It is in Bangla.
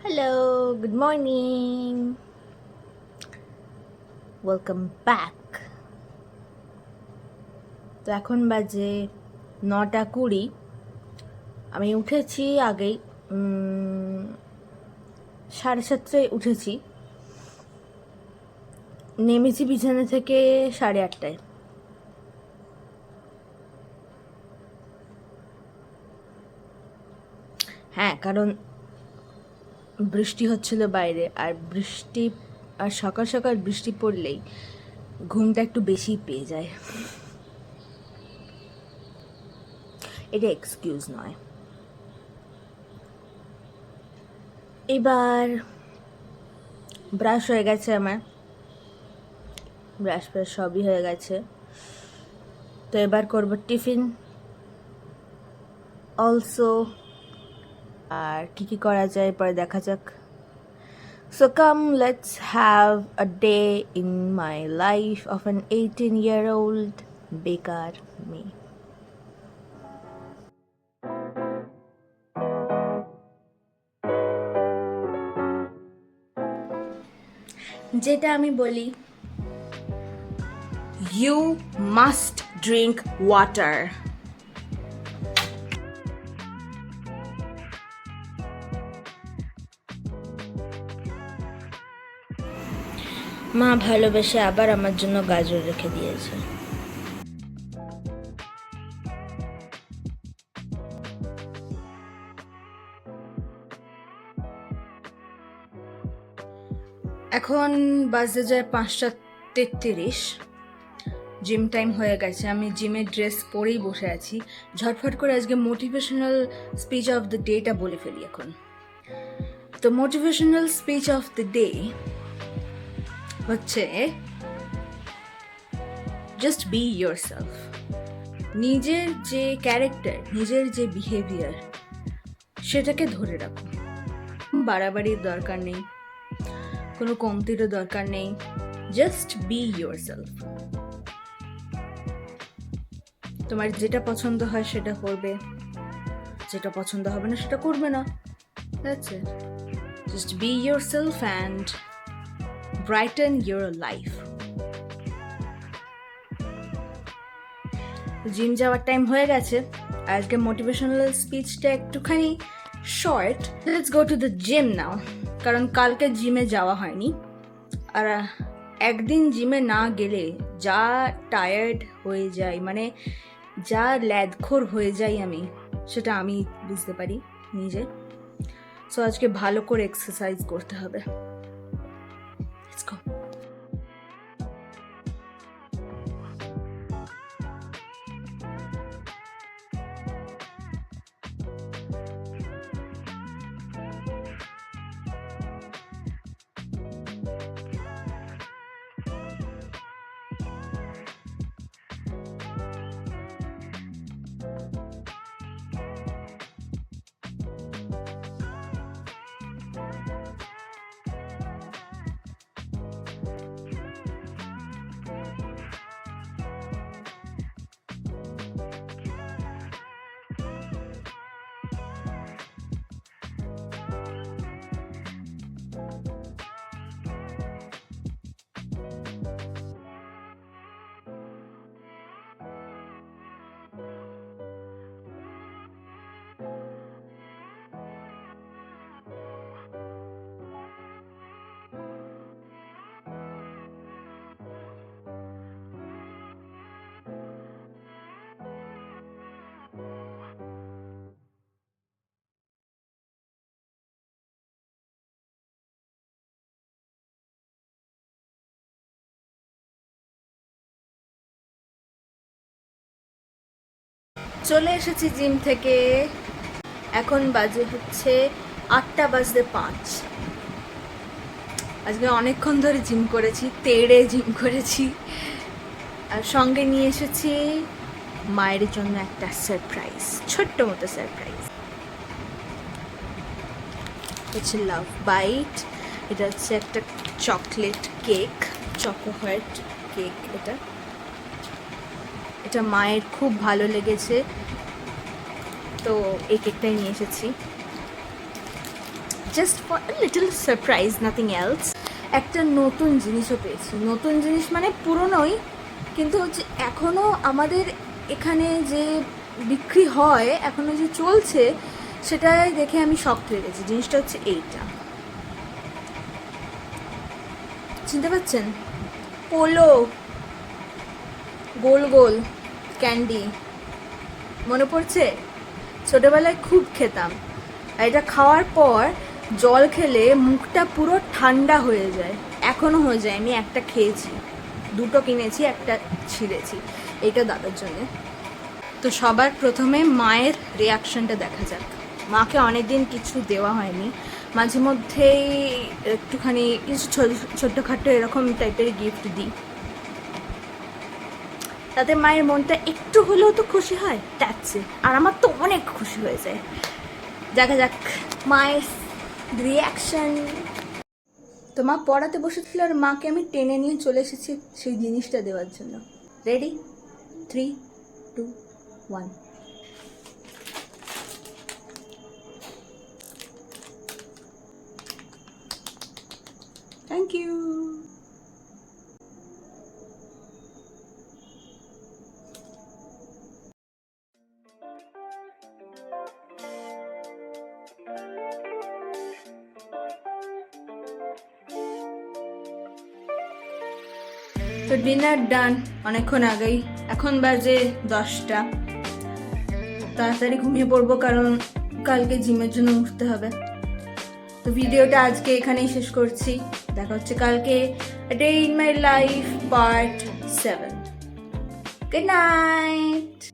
Hello, good morning, welcome back. তো এখন বাজে 9:20। আমি উঠেছি আগেই, 7:30টায় উঠেছি, নেমেছি বিছানা থেকে 8:30টায়। হ্যাঁ, কারণ বৃষ্টি হচ্ছিল বাইরে, আর সকাল সকাল বৃষ্টি পড়লেই ঘুমটা একটু বেশি পেয়ে যায়। এটা এক্সকিউজ নয়। এবার ব্রাশ হয়ে গেছে আমার, ব্রাশ সবই হয়ে গেছে। তো এবার করবো টিফিন অলসো, আর কি করা যায় পরে দেখা যাক। So come, let's have a day in my life of an 18-year-old বেকার মেয়ে। যেটা আমি বলি, you must drink water. মা ভালোবেসে আবার আমার জন্য গাজর রেখে দিয়েছে। এখন বাজে যায় 5:33। জিম টাইম হয়ে গেছে, আমি জিমের ড্রেস পরেই বসে আছি। ঝটফট করে আজকে motivational speech of the data বলে ফেলি এখন। তো motivational speech of the day হচ্ছে, জাস্ট বি ইয়োরসেলফ। নিজের যে ক্যারেক্টার, নিজের যে বিহেভিয়ার, সেটাকে ধরে রাখো। বাড়াবাড়ির দরকার নেই, কোনো কমতিরও দরকার নেই। Just be yourself. তোমার যেটা পছন্দ হয় সেটা করবে, যেটা পছন্দ হবে না সেটা করবে না। That's it. Just be yourself and brighten your life. Gym যাওয়ার টাইম হয়ে গেছে। আজকে মোটিভেশনাল স্পিচটা একটুখানি short. Let's go to the gym now. কারণ কালকে জিমে যাওয়া হয়নি, আর একদিন জিমে না গেলে যা টায়ার্ড হয়ে যাই, মানে যা ল্যাদখোর হয়ে যাই আমি, সেটা আমি বুঝতে পারি নিজে। সো আজকে ভালো করে এক্সারসাইজ করতে হবে। Let's go. চলে এসেছি জিম থেকে। এখন বাজে হচ্ছে 8:05। আজকে অনেকক্ষণ ধরে জিম করেছি, তেড়ে জিম করেছি। আর সঙ্গে নিয়ে এসেছি মায়ের জন্য একটা সারপ্রাইজ, ছোট্ট মতো সারপ্রাইজ। হচ্ছে লাভ বাইট। এটা হচ্ছে একটা চকলেট কেক, চকোহেট কেক। এটা মায়ের খুব ভালো লেগেছে, তো এই কেকটাই নিয়ে এসেছি। Just for little surprise, nothing else. একটা নতুন জিনিসও পেয়েছি। নতুন জিনিস মানে পুরনোই, কিন্তু হচ্ছে এখনও আমাদের এখানে যে বিক্রি হয়, এখনও যে চলছে, সেটা দেখে আমি শকড হয়ে গেছি। জিনিসটা হচ্ছে এইটা, চিনতে পারছেন? পোলো গোল গোল ক্যান্ডি, মনে পড়ছে? ছোটোবেলায় খুব খেতাম। আর এটা খাওয়ার পর জল খেলে মুখটা পুরো ঠান্ডা হয়ে যায়, এখনও হয়ে যায়। আমি একটা খেয়েছি, দুটো কিনেছি, একটা ছিঁড়েছি, এইটা দাদার জন্যে। তো সবার প্রথমে মায়ের রিয়াকশনটা দেখা যাক। মাকে অনেকদিন কিছু দেওয়া হয়নি, মাঝে মধ্যেই একটুখানি কিছু ছোট্টখাটো এরকম টাইপের গিফট দিই, তাতে মায়ের মনটা একটু হলেও তো খুশি হয়, ট্যাচে। আর আমার তো অনেক খুশি হয়ে যায়। দেখা যাক মায়ের রিয়াকশন। তো মা পড়াতে বসেছিল, আর মাকে আমি টেনে নিয়ে চলে এসেছি সেই জিনিসটা দেওয়ার জন্য। রেডি? 3, 2, 1। Thank you. তো ডিনার ডান অনেকক্ষণ আগেই, এখন বাজে 10টা। তাড়াতাড়ি ঘুমিয়ে পড়বো, কারণ কালকে জিমের জন্য উঠতে হবে। তো ভিডিওটা আজকে এখানেই শেষ করছি। দেখা হচ্ছে কালকে day in my life part 7। Good night.